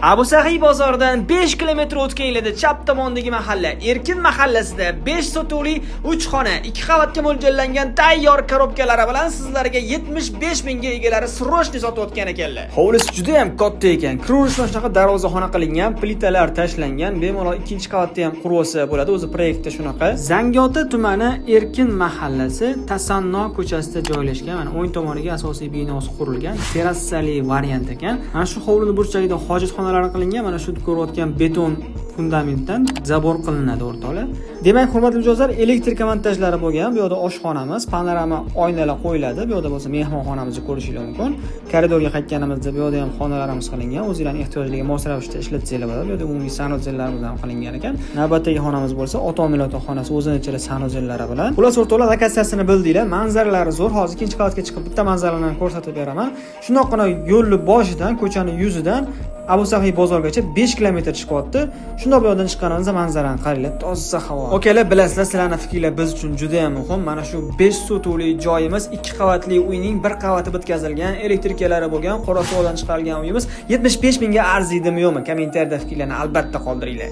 Abu Sahiy bozoridan 5 kilometr o'tganligida chap tomondagi mahalla Erkin mahallasida 5 sotuvli 3 xona 2 qavatga mo'ljallangan tayyor korobkalari bilan sizlarga 75 mingga egalari srochniy sotib o'tgan ekanlar. Hovlisi juda ham katta ekan. Kiruvchi shunaqa darvozaxona qilingan, plitalar tashlangan, bemalol ikkinchi qavatda ham quruvchi bo'ladi. O'zi proyektda shunaqa. Zangiota tumani Erkin mahallasi Tasanno ko'chasida joylashgan. Mana o'ng tomoniga asosiy binosi qurilgan, terassali variant ekan. Mana shu hovlining burchagida hojatxona qilingan, mana shu ko'rayotgan beton fundamentdan zabor qilinadi o'rtoqlar. Demak, hurmatli mijozlar, elektrika montajlari bo'lgan. Bu yerda oshxonamiz, panorama oynalar qo'yiladi. Bu yerda bo'lsa mehmonxonamizni ko'rishingiz mumkin. Koridorga qaytganimizda bu yerda ham xonalarimiz qilingan. O'zingizlarning ehtiyojlariga mos ravishda ishlatsanglar bo'ladi. Bu yerda umumiy sanuzellarimiz ham qilingan ekan. Navbatdagi xonamiz bo'lsa ota-onalar xonasi, o'zining ichida sanuzellari bilan. Xullas o'rtoqlar, lokatsiyasini bildinglar. Manzaralari zo'r. Hozir ikkinchi qavatga chiqib bitta manzarani ko'rsatib beraman. Shunaqana yo'lni boshidan, ko'chaning yuzidan Abu Sahiy bozorgacha 5 kilometr chiqyapti. Shunda bu yerdan chiqqanimizda manzarani qaranglar, toza havo. Okalar, bilasizlar, sizlarning fikringlar biz uchun juda ham muhim. Mana shu 5 sotuvli joyimiz, 2 qavatli uyning 1 qavati bitkazilgan, elektrikalari bo'lgan, Qorasuvoqdan chiqarilgan uyimiz 75 mingga arziydimi yo'qmi? Kommentariyada fikrlarni albatta qoldiringlar.